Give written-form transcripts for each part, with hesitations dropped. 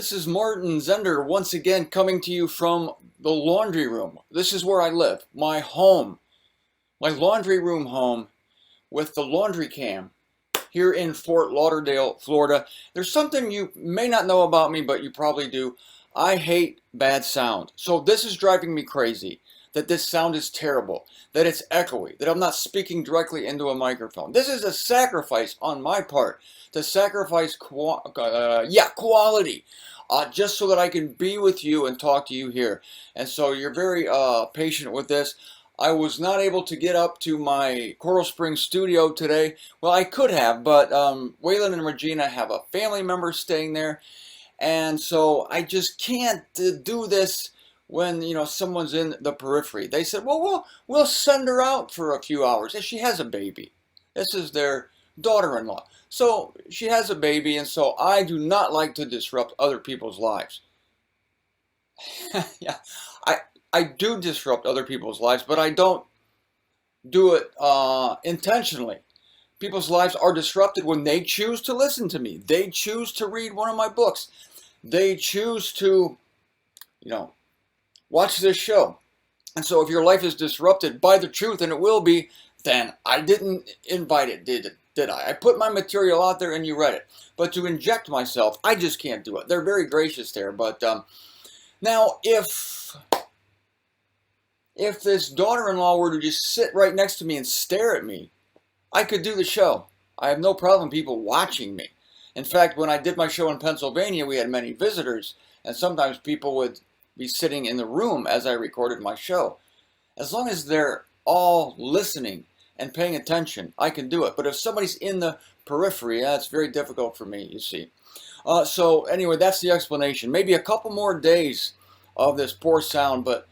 This is Martin Zender once again coming to you from the laundry room. This is where I live, my home, my laundry room home with the laundry cam here in Fort Lauderdale, Florida. There's something you may not know about me, but you probably do. I hate bad sound. So this is driving me crazy, that this sound is terrible, that it's echoey, that I'm not speaking directly into a microphone. This is a sacrifice on my part to sacrifice quality, just so that I can be with you and talk to you here. And so you're very patient with this. I was not able to get up to my Coral Springs studio today. Well, I could have, but Waylon and Regina have a family member staying there. And so I just can't do this when, someone's in the periphery. They said, well, we'll send her out for a few hours. And she has a baby. This is their daughter-in-law. So she has a baby, and so I do not like to disrupt other people's lives. Yeah, I do disrupt other people's lives, but I don't do it intentionally. People's lives are disrupted when they choose to listen to me. They choose to read one of my books. They choose to, watch this show. And so if your life is disrupted by the truth, and it will be, then I didn't invite it, did I? I put my material out there and you read it. But to inject myself, I just can't do it. They're very gracious there. But now, if this daughter-in-law were to just sit right next to me and stare at me, I could do the show. I have no problem people watching me. In fact, when I did my show in Pennsylvania, we had many visitors, and sometimes people would be sitting in the room as I recorded my show. As long as they're all listening and paying attention, I can do it. But if somebody's in the periphery, that's very difficult for me, you see. So anyway, that's the explanation. Maybe a couple more days of this poor sound, but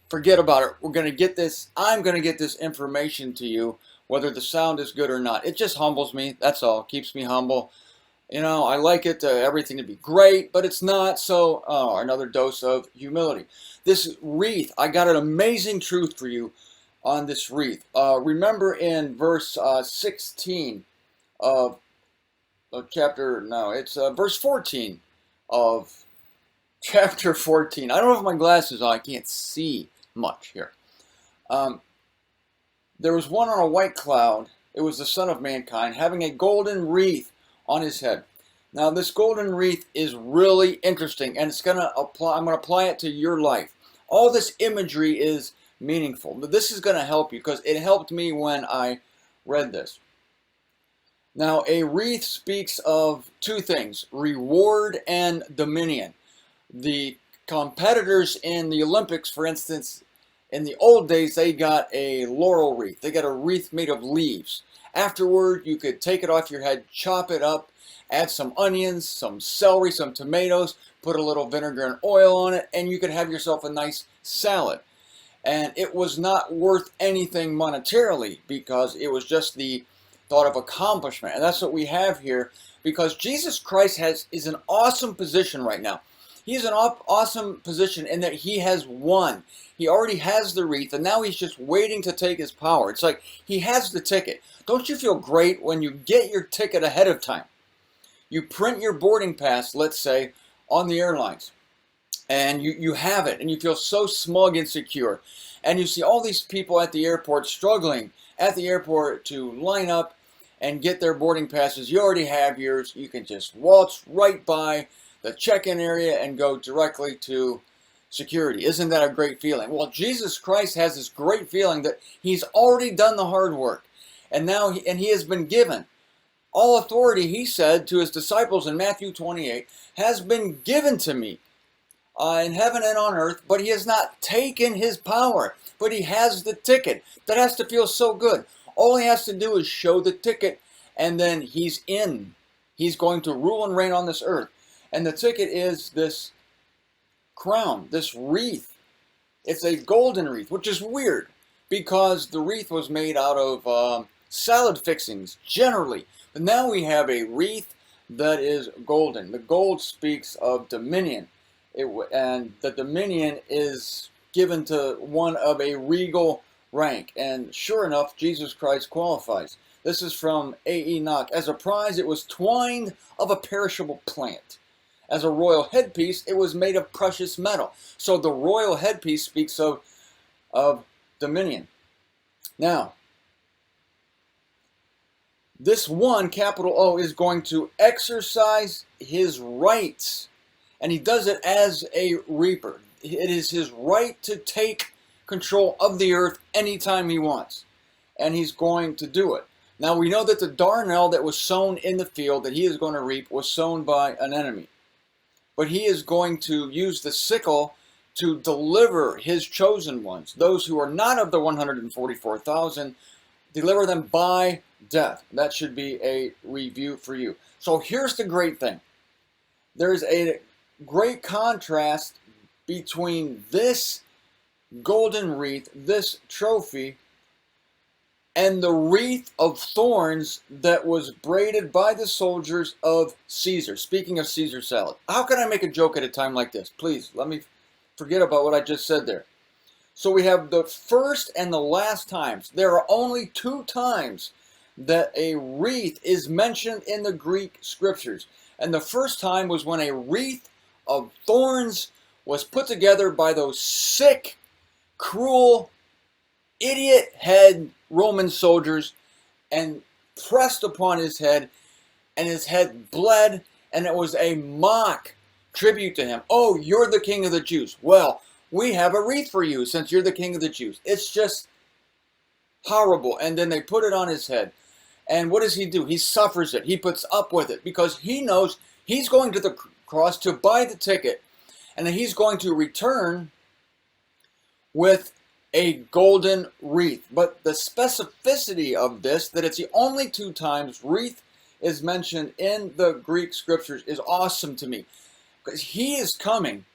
forget about it. We're going to get this. I'm going to get this information to you, whether the sound is good or not. It just humbles me. That's all. Keeps me humble. I like it, everything to be great, but it's not. So another dose of humility. This wreath, I got an amazing truth for you on this wreath. Remember in verse 16 of verse 14 of chapter 14. I don't have my glasses on. I can't see much here. There was one on a white cloud. It was the Son of Mankind, having a golden wreath on his head. Now, this golden wreath is really interesting, and I'm going to apply it to your life. All this imagery is meaningful. But this is going to help you, because it helped me when I read this. Now, a wreath speaks of two things: reward and dominion. The competitors in the Olympics, for instance, in the old days, they got a laurel wreath. They got a wreath made of leaves. Afterward, you could take it off your head, chop it up, add some onions, some celery, some tomatoes, put a little vinegar and oil on it, and you could have yourself a nice salad. And it was not worth anything monetarily, because it was just the thought of accomplishment. And that's what we have here, because Jesus Christ is an awesome position right now. He's an awesome position in that he has won. He already has the wreath, and now he's just waiting to take his power. It's like he has the ticket. Don't you feel great when you get your ticket ahead of time? You print your boarding pass, let's say, on the airlines, and you have it, and you feel so smug and secure. And you see all these people at the airport struggling at the airport to line up and get their boarding passes. You already have yours. You can just waltz right by the check-in area and go directly to security. Isn't that a great feeling? Well, Jesus Christ has this great feeling that he's already done the hard work. And now he has been given all authority, he said to his disciples in Matthew 28, has been given to me in heaven and on earth, but he has not taken his power. But he has the ticket. That has to feel so good. All he has to do is show the ticket, and then he's in. He's going to rule and reign on this earth. And the ticket is this crown, this wreath. It's a golden wreath, which is weird, because the wreath was made out of salad fixings, generally. But now we have a wreath that is golden. The gold speaks of dominion. And the dominion is given to one of a regal rank. And sure enough, Jesus Christ qualifies. This is from A. Enoch. As a prize, it was twined of a perishable plant. as a royal headpiece, it was made of precious metal. So the royal headpiece speaks of dominion. Now, this one, capital O, is going to exercise his rights. And he does it as a reaper. It is his right to take control of the earth anytime he wants. And he's going to do it. Now we know that the darnel that was sown in the field that he is going to reap was sown by an enemy. But he is going to use the sickle to deliver his chosen ones, those who are not of the 144,000, deliver them by death. That should be a review for you. So here's the great thing. There's a great contrast between this golden wreath, this trophy, and the wreath of thorns that was braided by the soldiers of Caesar. Speaking of Caesar salad, how can I make a joke at a time like this? Please, let me forget about what I just said there. So we have the first and the last times. There are only 2 times that a wreath is mentioned in the Greek scriptures. And the first time was when a wreath of thorns was put together by those sick, cruel, idiot head Roman soldiers and pressed upon his head, and his head bled, and it was a mock tribute to him. Oh, you're the king of the Jews. Well, we have a wreath for you since you're the king of the Jews. It's just horrible. And then they put it on his head. And what does he do? He suffers it. He puts up with it because he knows he's going to the cross to buy the ticket, and then he's going to return with a golden wreath. But the specificity of this, that it's the only 2 times wreath is mentioned in the Greek scriptures, is awesome to me. Because he is coming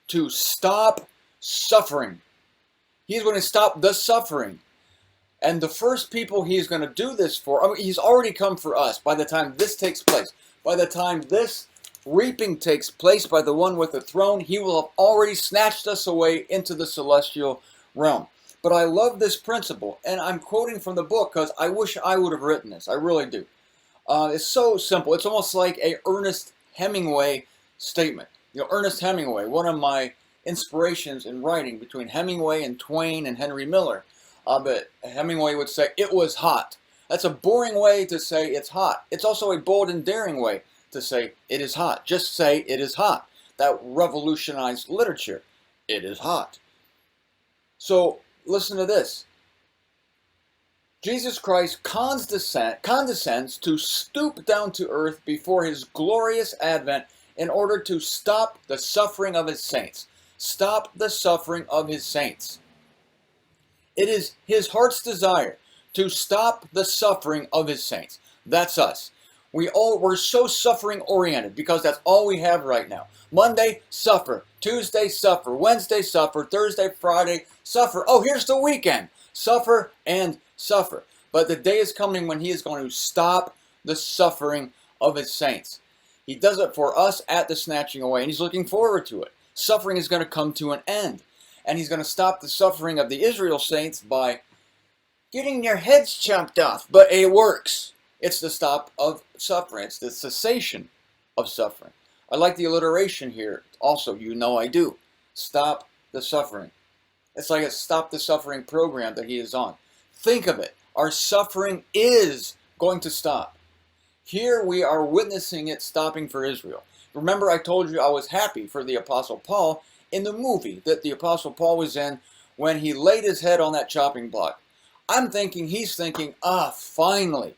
to stop suffering. He's going to stop the suffering. And the first people he's going to do this for, I mean, he's already come for us by the time this takes place. By the time this reaping takes place by the one with the throne, he will have already snatched us away into the celestial realm. But I love this principle, and I'm quoting from the book because I wish I would have written this. I really do. It's so simple. It's almost like a Ernest Hemingway statement. You know, Ernest Hemingway, one of my inspirations in writing between Hemingway and Twain and Henry Miller. But Hemingway would say, "It was hot." That's a boring way to say it's hot. It's also a bold and daring way to say it is hot. Just say it is hot. That revolutionized literature. It is hot. So listen to this. Jesus Christ condescends to stoop down to earth before his glorious advent in order to stop the suffering of his saints. Stop the suffering of his saints. It is his heart's desire to stop the suffering of his saints. That's us. We're so suffering oriented because that's all we have right now. Monday, suffer. Tuesday, suffer. Wednesday, suffer. Thursday, Friday, suffer. Oh, here's the weekend. Suffer and suffer. But the day is coming when he is going to stop the suffering of his saints. He does it for us at the snatching away, and he's looking forward to it. Suffering is going to come to an end. And he's going to stop the suffering of the Israel saints by getting their heads chopped off. But it works. It's the stop of suffering. It's the cessation of suffering. I like the alliteration here. Also, you know I do. Stop the suffering. It's like a stop the suffering program that he is on. Think of it. Our suffering is going to stop. Here we are witnessing it stopping for Israel. Remember, I told you I was happy for the Apostle Paul in the movie that the Apostle Paul was in when he laid his head on that chopping block. I'm thinking he's thinking, finally,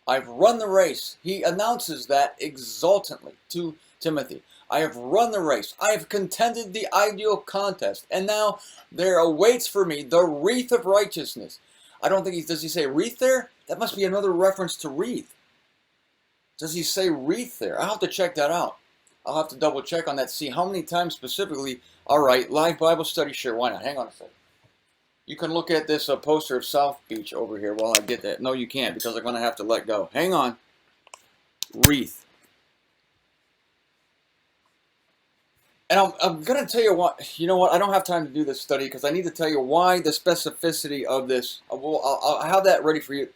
I've run the race. He announces that exultantly to Timothy. I have run the race. I have contended the ideal contest. And now there awaits for me the wreath of righteousness. I don't think does he say wreath there? That must be another reference to wreath. Does he say wreath there? I'll have to check that out. I'll have to double check on that, see how many times specifically. All right, live Bible study, sure, why not? Hang on a second. You can look at this poster of South Beach over here while I get that. No, you can't because I'm going to have to let go. Hang on. Wreath. And I'm going to tell you what, you know what, I don't have time to do this study because I need to tell you why the specificity of this. I'll have that ready for you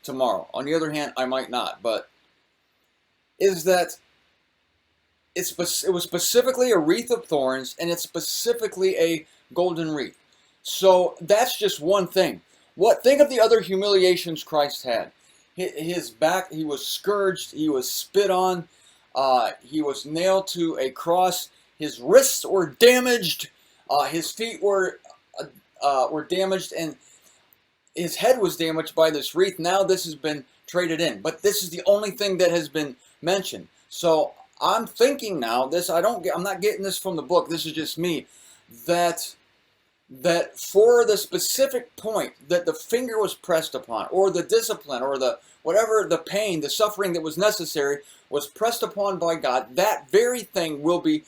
tomorrow. On the other hand, I might not, but is that it was specifically a wreath of thorns, and it's specifically a golden wreath. So that's just one thing. Think of the other humiliations Christ had. His back, he was scourged, he was spit on, he was nailed to a cross. His wrists were damaged, his feet were damaged, and his head was damaged by this wreath. Now this has been traded in, but this is the only thing that has been mentioned. So I'm thinking now, I'm not getting this from the book, this is just me, that for the specific point that the finger was pressed upon, or the discipline, or the whatever, the pain, the suffering that was necessary was pressed upon by God, that very thing will be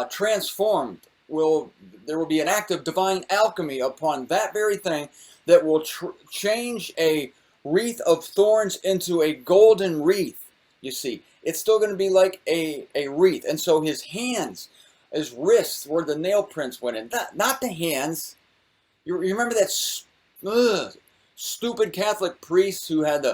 transformed. There will be an act of divine alchemy upon that very thing that will change a wreath of thorns into a golden wreath. You see, it's still going to be like a wreath. And so his hands, his wrists, where the nail prints went in, not the hands. You remember that stupid Catholic priest who had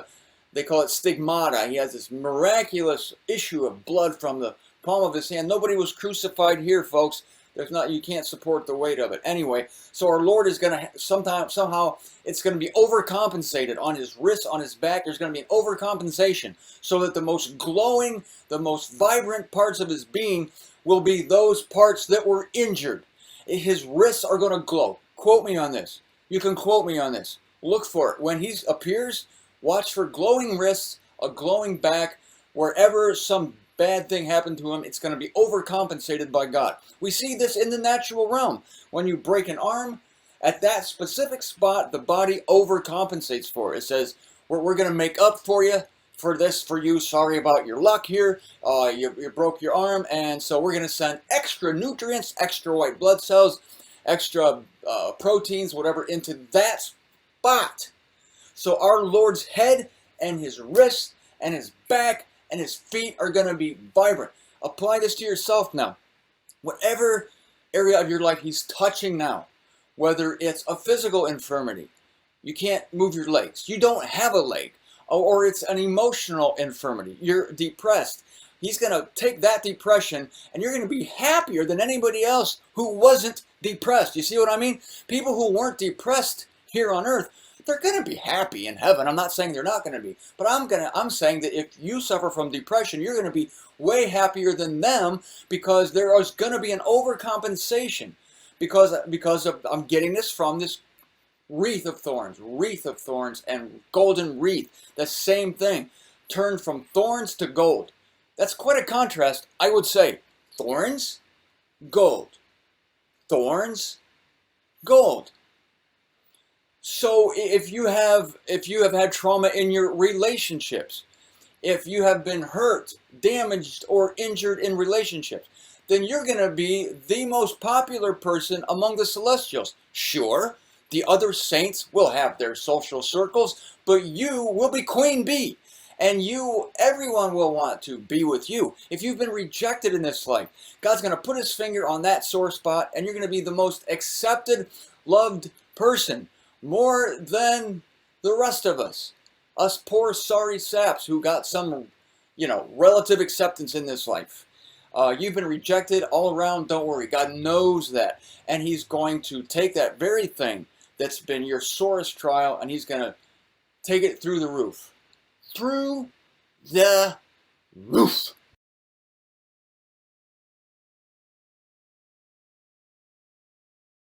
they call it stigmata. He has this miraculous issue of blood from the palm of his hand. Nobody was crucified here, folks. You can't support the weight of it. Anyway, so our Lord is going to somehow it's going to be overcompensated on his wrists, on his back. There's going to be an overcompensation so that the most glowing, the most vibrant parts of his being will be those parts that were injured. His wrists are going to glow. Quote me on this. You can quote me on this. Look for it. When he appears, watch for glowing wrists, a glowing back. Wherever some bad thing happened to him, it's going to be overcompensated by God. We see this in the natural realm. When you break an arm, at that specific spot, the body overcompensates for it. It says, we're going to make up for you, for you. Sorry about your luck here. You broke your arm, and so we're going to send extra nutrients, extra white blood cells, extra proteins, whatever, into that spot. So our Lord's head and his wrists and his back and his feet are going to be vibrant. Apply this to yourself now. Whatever area of your life he's touching now, whether it's a physical infirmity, you can't move your legs, you don't have a leg, or it's an emotional infirmity, you're depressed, he's going to take that depression and you're going to be happier than anybody else who wasn't depressed. You see what I mean? People who weren't depressed here on earth, they're going to be happy in heaven. I'm not saying they're not going to be, but I'm saying that if you suffer from depression, you're going to be way happier than them, because there is going to be an overcompensation because I'm getting this from this wreath of thorns, and golden wreath. The same thing, turned from thorns to gold. That's quite a contrast, I would say. Thorns, gold. Thorns, gold. So if you have had trauma in your relationships, if you have been hurt, damaged, or injured in relationships, then you're going to be the most popular person among the celestials. Sure, the other saints will have their social circles, but you will be queen bee. And everyone will want to be with you. If you've been rejected in this life, God's going to put his finger on that sore spot, and you're going to be the most accepted, loved person. More than the rest of us poor sorry saps who got some, relative acceptance in this life. You've been rejected all around, don't worry. God knows that. And he's going to take that very thing that's been your sorest trial, and he's going to take it through the roof. Through the roof.